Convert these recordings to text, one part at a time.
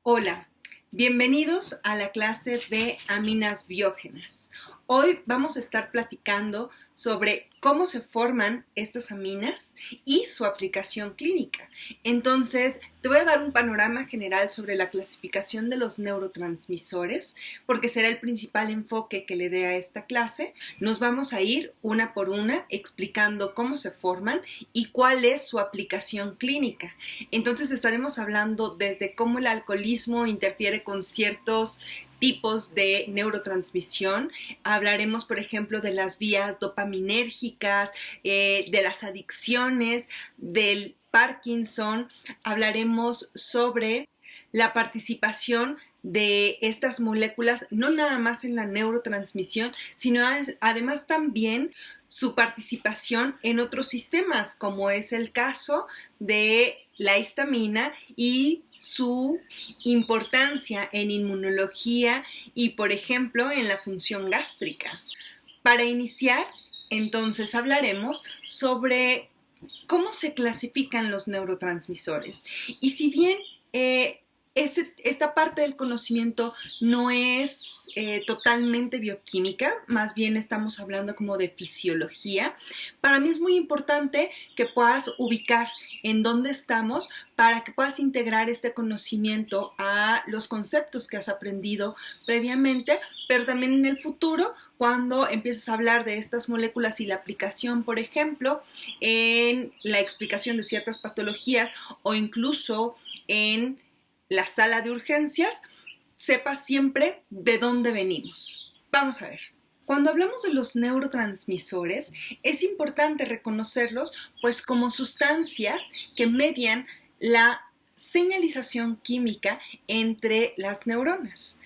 Hola, bienvenidos a la clase de aminas biógenas. Hoy vamos a estar platicando sobre cómo se forman estas aminas y su aplicación clínica. Entonces, te voy a dar un panorama general sobre la clasificación de los neurotransmisores, porque será el principal enfoque que le dé a esta clase. Nos vamos a ir una por una explicando cómo se forman y cuál es su aplicación clínica. Entonces, estaremos hablando desde cómo el alcoholismo interfiere con ciertos tipos de neurotransmisión. Hablaremos, por ejemplo, de las vías dopaminérgicas, de las adicciones, del Parkinson. Hablaremos sobre la participación de estas moléculas, no nada más en la neurotransmisión, sino además también su participación en otros sistemas, como es el caso de la histamina y su importancia en inmunología y, por ejemplo, en la función gástrica. Para iniciar, entonces hablaremos sobre cómo se clasifican los neurotransmisores. Y si bien esta parte del conocimiento no es totalmente bioquímica, más bien estamos hablando como de fisiología, para mí es muy importante que puedas ubicar en dónde estamos para que puedas integrar este conocimiento a los conceptos que has aprendido previamente, pero también en el futuro, cuando empieces a hablar de estas moléculas y la aplicación, por ejemplo, en la explicación de ciertas patologías o incluso en la sala de urgencias, sepas siempre de dónde venimos. Vamos a ver. Cuando hablamos de los neurotransmisores, es importante reconocerlos pues como sustancias que median la señalización química entre las neuronas.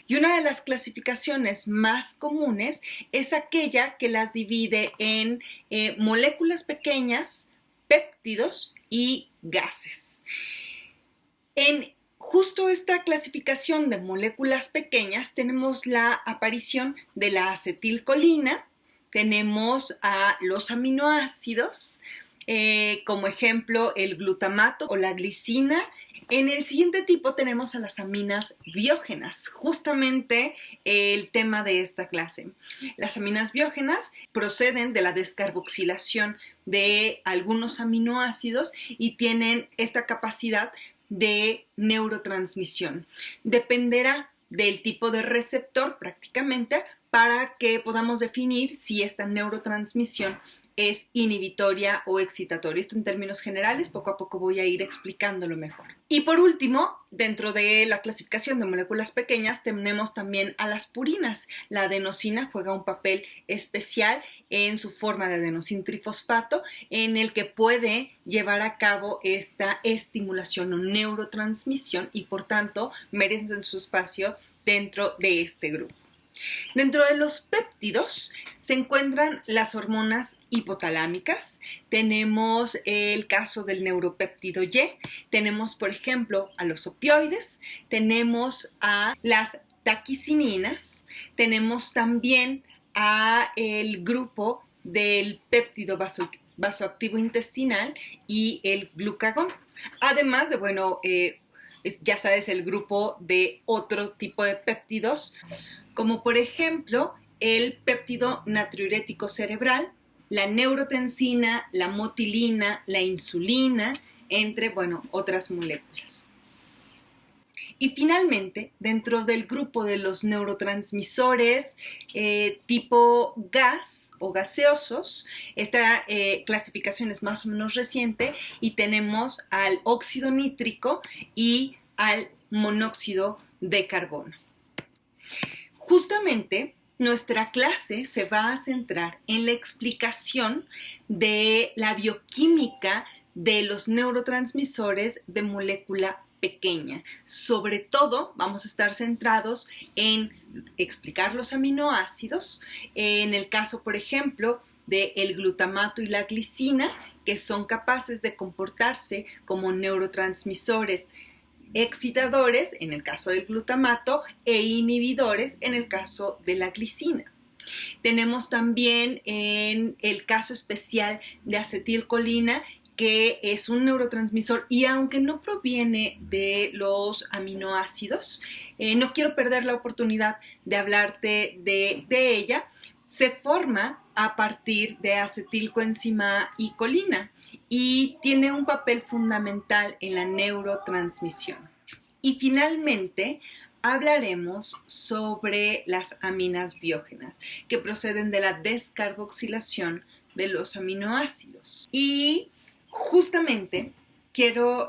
Y una de las clasificaciones más comunes es aquella que las divide en moléculas pequeñas, péptidos y gases. En justo esta clasificación de moléculas pequeñas tenemos la aparición de la acetilcolina, tenemos a los aminoácidos, como ejemplo el glutamato o la glicina. En el siguiente tipo tenemos a las aminas biógenas, justamente el tema de esta clase. Las aminas biógenas proceden de la descarboxilación de algunos aminoácidos y tienen esta capacidad de neurotransmisión. Dependerá del tipo de receptor prácticamente para que podamos definir si esta neurotransmisión es inhibitoria o excitatoria. Esto en términos generales, poco a poco voy a ir explicándolo mejor. Y por último, dentro de la clasificación de moléculas pequeñas tenemos también a las purinas. La adenosina juega un papel especial en su forma de adenosintrifosfato, en el que puede llevar a cabo esta estimulación o neurotransmisión y por tanto merecen su espacio dentro de este grupo. Dentro de los péptidos se encuentran las hormonas hipotalámicas, tenemos el caso del neuropéptido Y, tenemos por ejemplo a los opioides, tenemos a las taquicininas, tenemos también a el grupo del péptido vasoactivo intestinal y el glucagón. Además de, ya sabes, el grupo de otro tipo de péptidos, como por ejemplo el péptido natriurético cerebral, la neurotensina, la motilina, la insulina, entre, otras moléculas. Y finalmente, dentro del grupo de los neurotransmisores tipo gas o gaseosos, esta clasificación es más o menos reciente y tenemos al óxido nítrico y al monóxido de carbono. Justamente, nuestra clase se va a centrar en la explicación de la bioquímica de los neurotransmisores de molécula pequeña. Sobre todo, vamos a estar centrados en explicar los aminoácidos, en el caso, por ejemplo, del glutamato y la glicina, que son capaces de comportarse como neurotransmisores excitadores en el caso del glutamato e inhibidores en el caso de la glicina. Tenemos también en el caso especial de acetilcolina que es un neurotransmisor y aunque no proviene de los aminoácidos, no quiero perder la oportunidad de hablarte de ella. Se forma a partir de acetilcoenzima y colina y tiene un papel fundamental en la neurotransmisión. Y finalmente, hablaremos sobre las aminas biógenas, que proceden de la descarboxilación de los aminoácidos. Y justamente quiero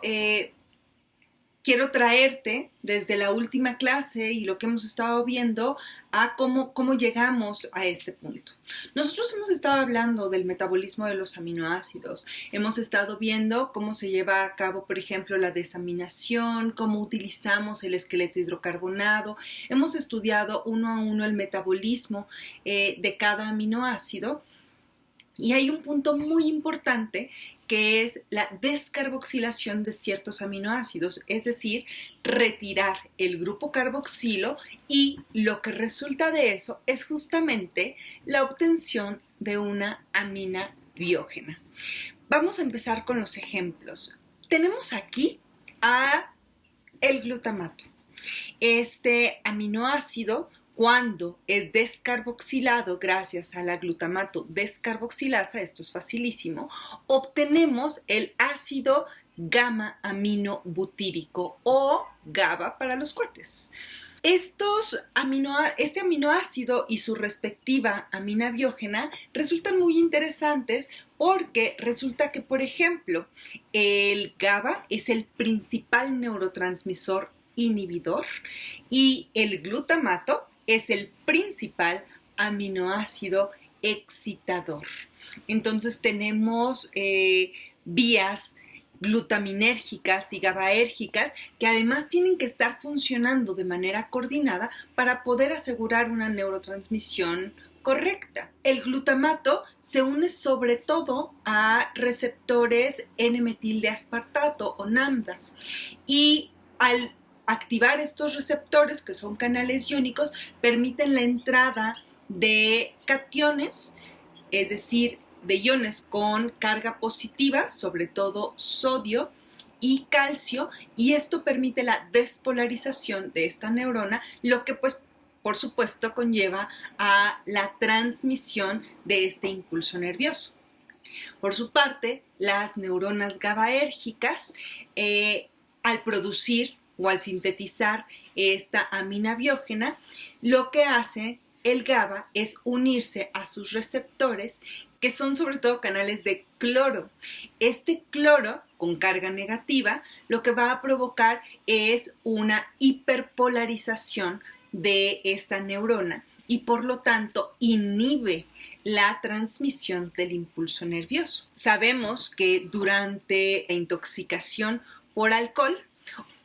traerte desde la última clase y lo que hemos estado viendo a cómo llegamos a este punto. Nosotros hemos estado hablando del metabolismo de los aminoácidos, hemos estado viendo cómo se lleva a cabo, por ejemplo, la desaminación, cómo utilizamos el esqueleto hidrocarbonado, hemos estudiado uno a uno el metabolismo de cada aminoácido. Y hay un punto muy importante que es la descarboxilación de ciertos aminoácidos, es decir, retirar el grupo carboxilo y lo que resulta de eso es justamente la obtención de una amina biógena. Vamos a empezar con los ejemplos. Tenemos aquí el glutamato. Este aminoácido, cuando es descarboxilado gracias a la glutamato descarboxilasa, esto es facilísimo, obtenemos el ácido gamma-aminobutírico o GABA para los cohetes. Este aminoácido y su respectiva amina biógena resultan muy interesantes porque resulta que, por ejemplo, el GABA es el principal neurotransmisor inhibidor y el glutamato es el principal aminoácido excitador. Entonces tenemos vías glutaminérgicas y GABAérgicas que además tienen que estar funcionando de manera coordinada para poder asegurar una neurotransmisión correcta. El glutamato se une sobre todo a receptores N-metildeaspartato o NAMDA y al activar estos receptores, que son canales iónicos, permiten la entrada de cationes, es decir, de iones con carga positiva, sobre todo sodio y calcio, y esto permite la despolarización de esta neurona, lo que pues por supuesto conlleva a la transmisión de este impulso nervioso. Por su parte, las neuronas GABAérgicas, al producir o al sintetizar esta amina biógena, lo que hace el GABA es unirse a sus receptores, que son sobre todo canales de cloro. Este cloro con carga negativa lo que va a provocar es una hiperpolarización de esta neurona y por lo tanto inhibe la transmisión del impulso nervioso. Sabemos que durante la intoxicación por alcohol,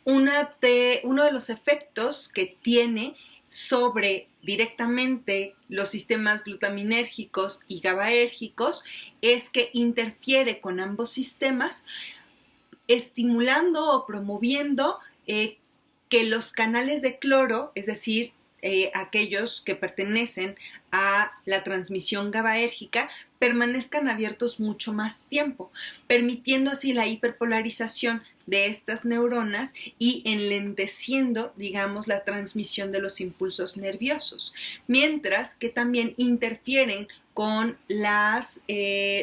uno de los efectos que tiene sobre directamente los sistemas glutaminérgicos y GABAérgicos es que interfiere con ambos sistemas, estimulando o promoviendo que los canales de cloro, es decir, aquellos que pertenecen a la transmisión GABAérgica, permanezcan abiertos mucho más tiempo, permitiendo así la hiperpolarización de estas neuronas y enlenteciendo, digamos, la transmisión de los impulsos nerviosos, mientras que también interfieren con las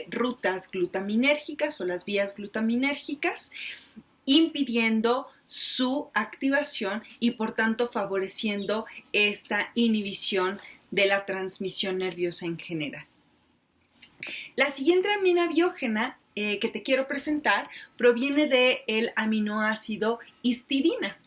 rutas glutaminérgicas o las vías glutaminérgicas, impidiendo su activación y por tanto favoreciendo esta inhibición de la transmisión nerviosa en general. La siguiente amina biógena que te quiero presentar proviene del aminoácido histidina.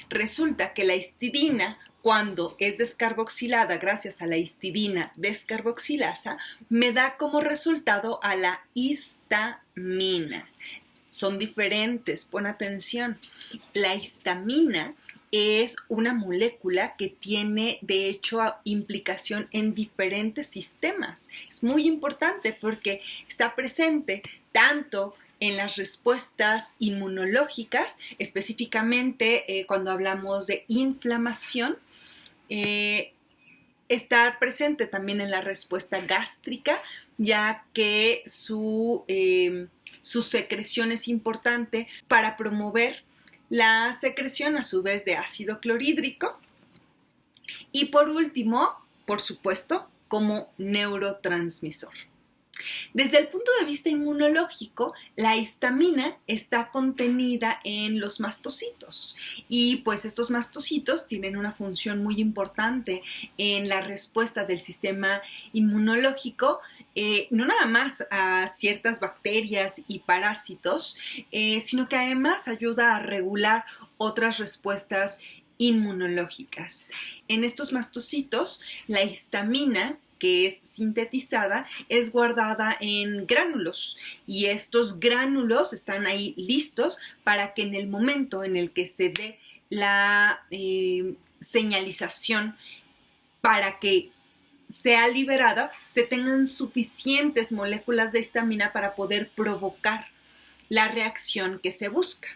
Resulta que la histidina, cuando es descarboxilada gracias a la histidina descarboxilasa, me da como resultado a la histamina. Son diferentes, pon atención. La histamina es una molécula que tiene, de hecho, implicación en diferentes sistemas. Es muy importante porque está presente tanto en las respuestas inmunológicas, específicamente cuando hablamos de inflamación, estar presente también en la respuesta gástrica, ya que su secreción es importante para promover la secreción a su vez de ácido clorhídrico. Y por último, por supuesto, como neurotransmisor. Desde el punto de vista inmunológico, la histamina está contenida en los mastocitos y pues estos mastocitos tienen una función muy importante en la respuesta del sistema inmunológico, no nada más a ciertas bacterias y parásitos, sino que además ayuda a regular otras respuestas inmunológicas. En estos mastocitos, la histamina que es sintetizada, es guardada en gránulos y estos gránulos están ahí listos para que en el momento en el que se dé la señalización para que sea liberada, se tengan suficientes moléculas de histamina para poder provocar la reacción que se busca.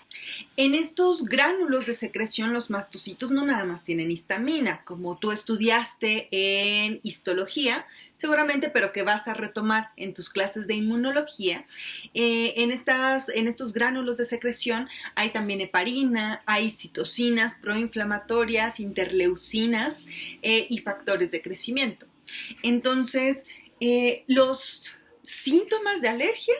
En estos gránulos de secreción, los mastocitos no nada más tienen histamina, como tú estudiaste en histología, seguramente, pero que vas a retomar en tus clases de inmunología. En estos gránulos de secreción hay también heparina, hay citocinas proinflamatorias, interleucinas y factores de crecimiento. Entonces, los síntomas de alergia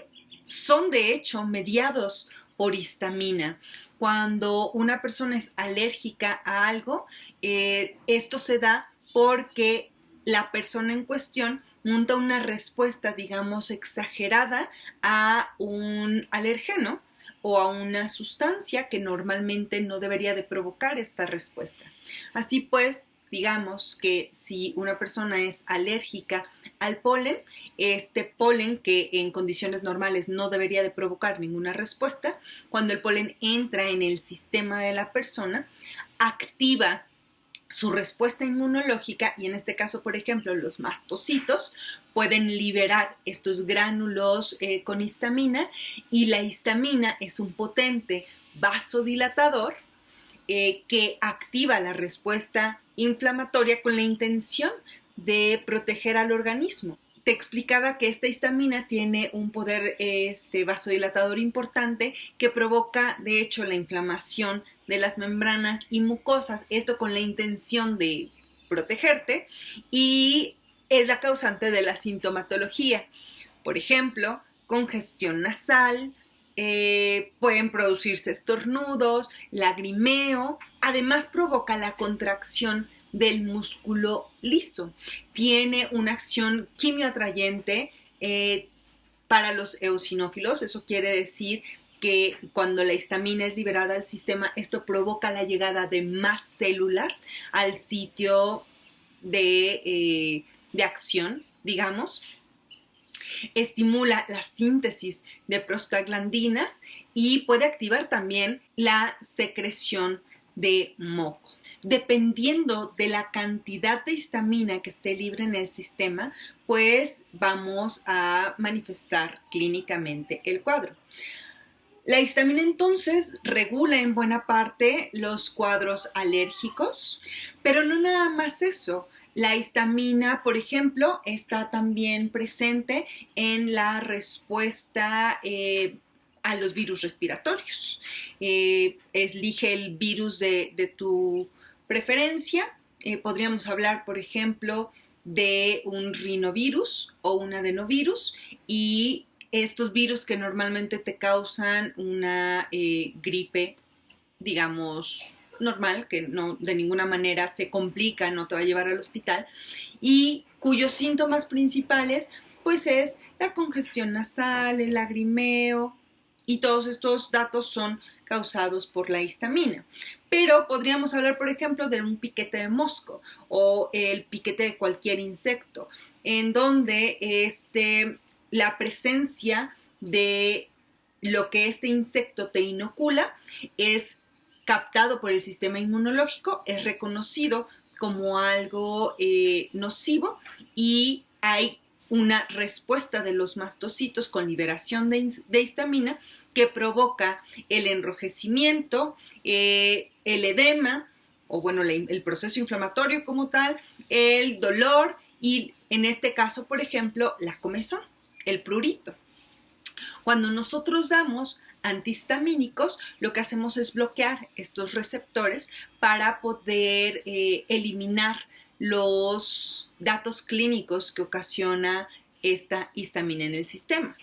son de hecho mediados por histamina. Cuando una persona es alérgica a algo, esto se da porque la persona en cuestión monta una respuesta, digamos, exagerada a un alergeno o a una sustancia que normalmente no debería de provocar esta respuesta. Así pues, digamos que si una persona es alérgica al polen, este polen que en condiciones normales no debería de provocar ninguna respuesta, cuando el polen entra en el sistema de la persona, activa su respuesta inmunológica y en este caso, por ejemplo, los mastocitos pueden liberar estos gránulos con histamina y la histamina es un potente vasodilatador que activa la respuesta inflamatoria con la intención de proteger al organismo. Te explicaba que esta histamina tiene un poder vasodilatador importante que provoca, de hecho, la inflamación de las membranas y mucosas, esto con la intención de protegerte y es la causante de la sintomatología. Por ejemplo, congestión nasal, pueden producirse estornudos, lagrimeo, además provoca la contracción del músculo liso. Tiene una acción quimioatrayente para los eosinófilos, eso quiere decir que cuando la histamina es liberada al sistema, esto provoca la llegada de más células al sitio de acción, digamos. Estimula la síntesis de prostaglandinas y puede activar también la secreción de moco. Dependiendo de la cantidad de histamina que esté libre en el sistema, pues vamos a manifestar clínicamente el cuadro. La histamina entonces regula en buena parte los cuadros alérgicos, pero no nada más eso. La histamina, por ejemplo, está también presente en la respuesta a los virus respiratorios. Elige el virus de tu preferencia. Podríamos hablar, por ejemplo, de un rinovirus o un adenovirus y estos virus que normalmente te causan una gripe, digamos, normal, que no de ninguna manera se complica, no te va a llevar al hospital, y cuyos síntomas principales pues es la congestión nasal, el lagrimeo, y todos estos datos son causados por la histamina. Pero podríamos hablar, por ejemplo, de un piquete de mosco o el piquete de cualquier insecto, en donde la presencia de lo que este insecto te inocula es captado por el sistema inmunológico, es reconocido como algo nocivo y hay una respuesta de los mastocitos con liberación de histamina que provoca el enrojecimiento, el edema o bueno, el proceso inflamatorio como tal, el dolor y en este caso, por ejemplo, la comezón, el prurito. Cuando nosotros damos antihistamínicos, lo que hacemos es bloquear estos receptores para poder eliminar los datos clínicos que ocasiona esta histamina en el sistema.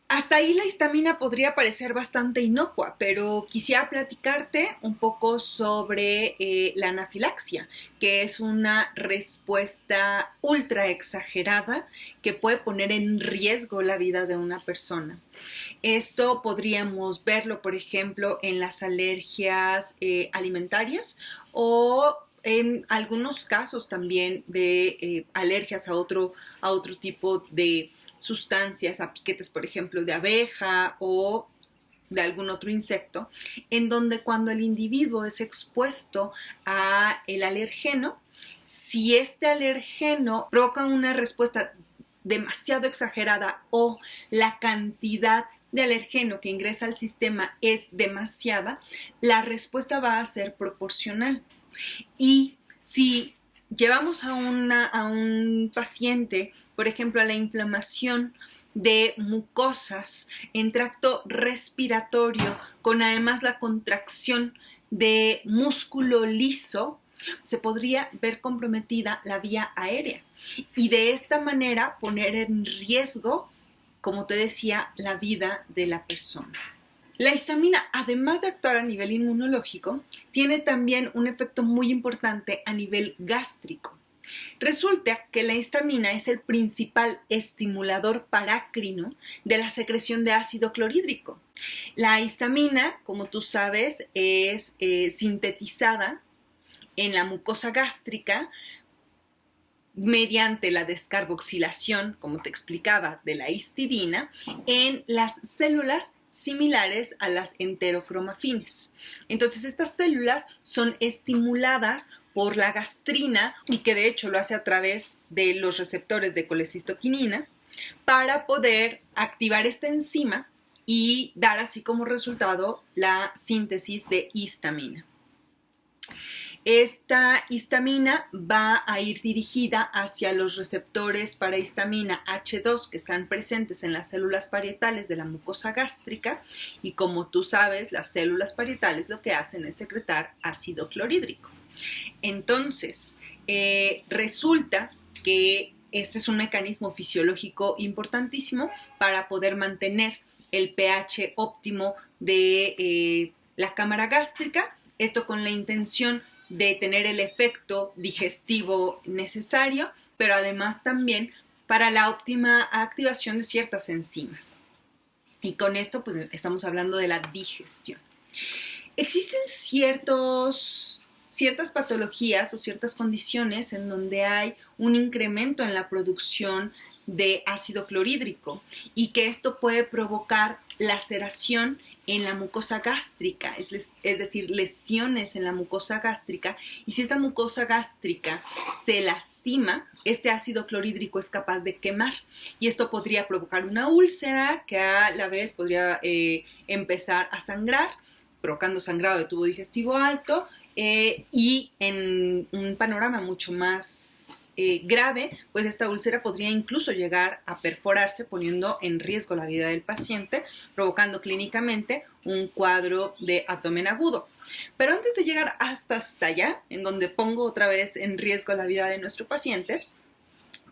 Hasta ahí la histamina podría parecer bastante inocua, pero quisiera platicarte un poco sobre la anafilaxia, que es una respuesta ultra exagerada que puede poner en riesgo la vida de una persona. Esto podríamos verlo, por ejemplo, en las alergias alimentarias o en algunos casos también de alergias a otro tipo de sustancias, a piquetes, por ejemplo, de abeja o de algún otro insecto, en donde cuando el individuo es expuesto a el alergeno, si este alergeno provoca una respuesta demasiado exagerada o la cantidad de alergeno que ingresa al sistema es demasiada, la respuesta va a ser proporcional. Y si llevamos a un paciente, por ejemplo, a la inflamación de mucosas en tracto respiratorio, con además la contracción de músculo liso, se podría ver comprometida la vía aérea y de esta manera poner en riesgo, como te decía, la vida de la persona. La histamina, además de actuar a nivel inmunológico, tiene también un efecto muy importante a nivel gástrico. Resulta que la histamina es el principal estimulador parácrino de la secreción de ácido clorhídrico. La histamina, como tú sabes, es sintetizada en la mucosa gástrica mediante la descarboxilación, como te explicaba, de la histidina en las células similares a las enterocromafines. Entonces, estas células son estimuladas por la gastrina y que de hecho lo hace a través de los receptores de colecistoquinina para poder activar esta enzima y dar así como resultado la síntesis de histamina. Esta histamina va a ir dirigida hacia los receptores para histamina H2 que están presentes en las células parietales de la mucosa gástrica y como tú sabes, las células parietales lo que hacen es secretar ácido clorhídrico. Entonces, resulta que este es un mecanismo fisiológico importantísimo para poder mantener el pH óptimo de la cámara gástrica, esto con la intención de tener el efecto digestivo necesario, pero además también para la óptima activación de ciertas enzimas. Y con esto pues estamos hablando de la digestión. Existen ciertas patologías o ciertas condiciones en donde hay un incremento en la producción de ácido clorhídrico y que esto puede provocar laceración en la mucosa gástrica, es decir, lesiones en la mucosa gástrica, y si esta mucosa gástrica se lastima, este ácido clorhídrico es capaz de quemar y esto podría provocar una úlcera que a la vez podría empezar a sangrar, provocando sangrado de tubo digestivo alto y en un panorama mucho más grave, pues esta úlcera podría incluso llegar a perforarse poniendo en riesgo la vida del paciente, provocando clínicamente un cuadro de abdomen agudo. Pero antes de llegar hasta allá, en donde pongo otra vez en riesgo la vida de nuestro paciente,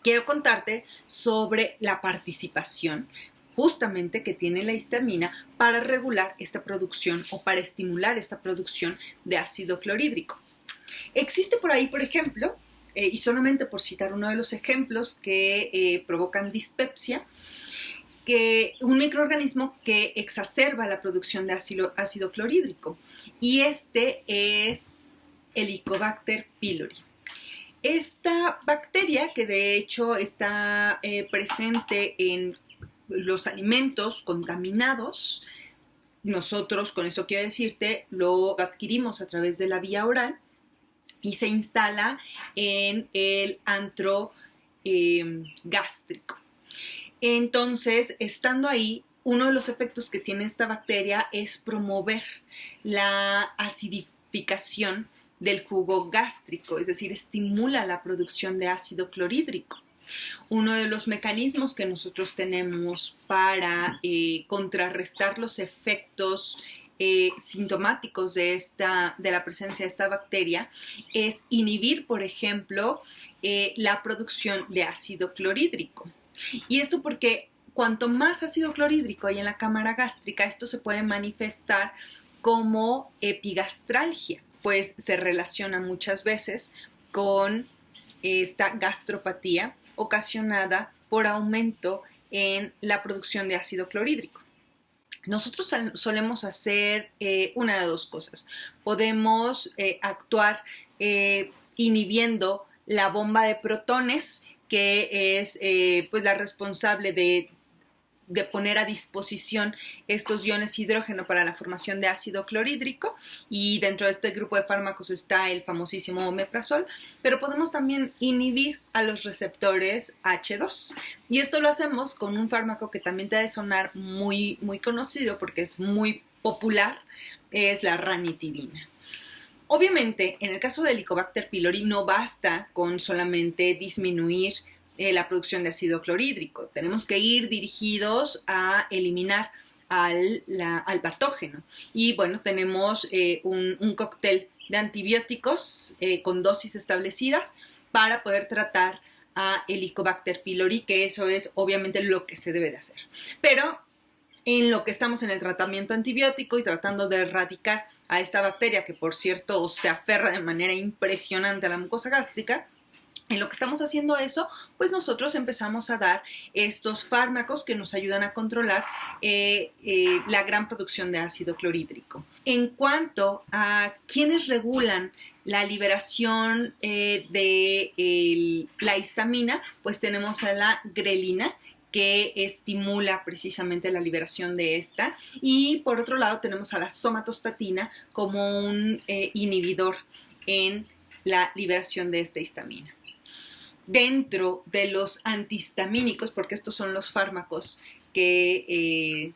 quiero contarte sobre la participación justamente que tiene la histamina para regular esta producción o para estimular esta producción de ácido clorhídrico. Existe por ahí, por ejemplo, y solamente por citar uno de los ejemplos que provocan dispepsia, que un microorganismo que exacerba la producción de ácido clorhídrico, y este es Helicobacter pylori. Esta bacteria, que de hecho está presente en los alimentos contaminados, nosotros, con esto quiero decirte, lo adquirimos a través de la vía oral y se instala en el antro gástrico. Entonces, estando ahí, uno de los efectos que tiene esta bacteria es promover la acidificación del jugo gástrico, es decir, estimula la producción de ácido clorhídrico. Uno de los mecanismos que nosotros tenemos para contrarrestar los efectos sintomáticos de la presencia de esta bacteria es inhibir, por ejemplo, la producción de ácido clorhídrico. Y esto porque cuanto más ácido clorhídrico hay en la cámara gástrica, esto se puede manifestar como epigastralgia, pues se relaciona muchas veces con esta gastropatía ocasionada por aumento en la producción de ácido clorhídrico. Nosotros solemos hacer una de dos cosas. Podemos actuar inhibiendo la bomba de protones, que es pues la responsable de poner a disposición estos iones hidrógeno para la formación de ácido clorhídrico, y dentro de este grupo de fármacos está el famosísimo omeprazol, pero podemos también inhibir a los receptores H2, y esto lo hacemos con un fármaco que también te ha de sonar muy, muy conocido porque es muy popular, es la ranitidina. Obviamente, en el caso del Helicobacter pylori no basta con solamente disminuir la producción de ácido clorhídrico. Tenemos que ir dirigidos a eliminar al patógeno. Y bueno, tenemos un cóctel de antibióticos con dosis establecidas para poder tratar a Helicobacter pylori, que eso es obviamente lo que se debe de hacer. Pero en lo que estamos en el tratamiento antibiótico y tratando de erradicar a esta bacteria, que por cierto se aferra de manera impresionante a la mucosa gástrica, en lo que estamos haciendo eso, pues nosotros empezamos a dar estos fármacos que nos ayudan a controlar la gran producción de ácido clorhídrico. En cuanto a quienes regulan la liberación de la histamina, pues tenemos a la grelina, que estimula precisamente la liberación de esta, y por otro lado tenemos a la somatostatina como un inhibidor en la liberación de esta histamina. Dentro de los antihistamínicos, porque estos son los fármacos que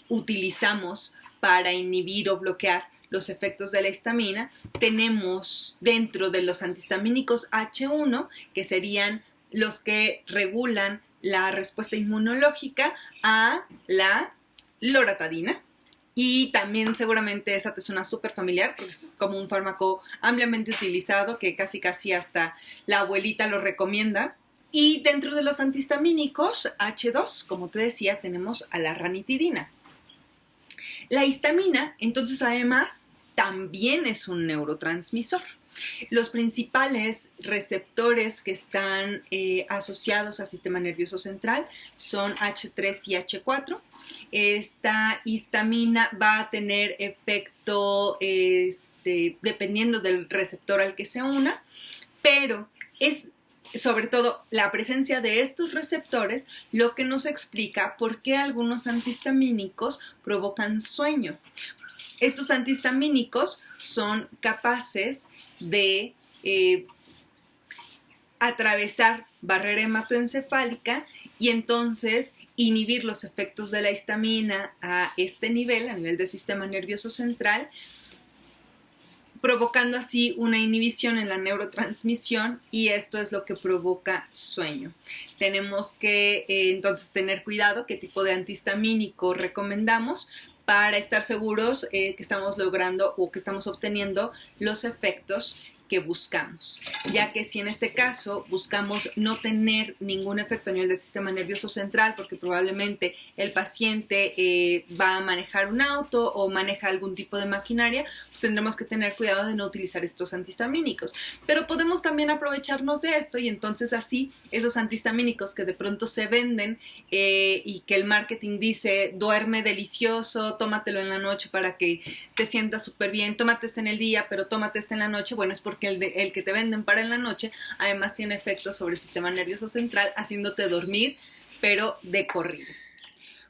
utilizamos para inhibir o bloquear los efectos de la histamina, tenemos dentro de los antihistamínicos H1, que serían los que regulan la respuesta inmunológica, a la loratadina. Y también seguramente esa te suena súper familiar, porque es como un fármaco ampliamente utilizado que casi hasta la abuelita lo recomienda. Y dentro de los antihistamínicos H2, como te decía, tenemos a la ranitidina. La histamina, entonces, además, también es un neurotransmisor. Los principales receptores que están asociados al sistema nervioso central son H3 y H4. Esta histamina va a tener efecto dependiendo del receptor al que se una, pero es sobre todo la presencia de estos receptores lo que nos explica por qué algunos antihistamínicos provocan sueño. Estos antihistamínicos son capaces de atravesar barrera hematoencefálica y entonces inhibir los efectos de la histamina a este nivel, a nivel del sistema nervioso central, provocando así una inhibición en la neurotransmisión, y esto es lo que provoca sueño. Tenemos que entonces tener cuidado qué tipo de antihistamínico recomendamos para estar seguros que estamos logrando o que estamos obteniendo los efectos que buscamos, ya que si en este caso buscamos no tener ningún efecto a nivel del sistema nervioso central, porque probablemente el paciente va a manejar un auto o maneja algún tipo de maquinaria, pues tendremos que tener cuidado de no utilizar estos antihistamínicos. Pero podemos también aprovecharnos de esto, y entonces así esos antihistamínicos que de pronto se venden y que el marketing dice duerme delicioso, tómatelo en la noche para que te sientas súper bien, tómate este en el día, pero tómate este en la noche, bueno, es porque el que te venden para en la noche además tiene efectos sobre el sistema nervioso central, haciéndote dormir, pero de corrido.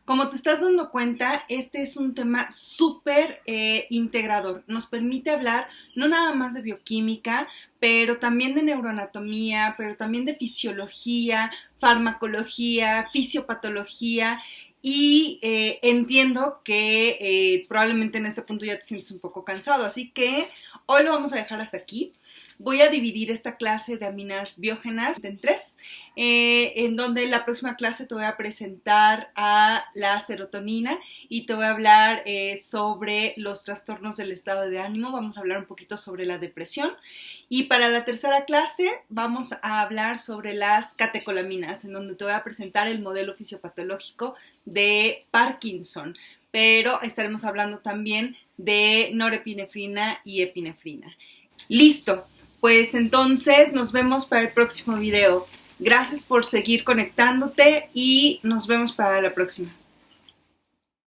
Como te estás dando cuenta, este es un tema súper integrador. Nos permite hablar no nada más de bioquímica, pero también de neuroanatomía, pero también de fisiología, farmacología, fisiopatología, y entiendo que probablemente en este punto ya te sientes un poco cansado, así que hoy lo vamos a dejar hasta aquí. Voy a dividir esta clase de aminas biógenas en tres, en donde en la próxima clase te voy a presentar a la serotonina y te voy a hablar sobre los trastornos del estado de ánimo. Vamos a hablar un poquito sobre la depresión. Y para la tercera clase vamos a hablar sobre las catecolaminas, en donde te voy a presentar el modelo fisiopatológico de Parkinson. Pero estaremos hablando también de norepinefrina y epinefrina. ¡Listo! Pues entonces nos vemos para el próximo video. Gracias por seguir conectándote y nos vemos para la próxima.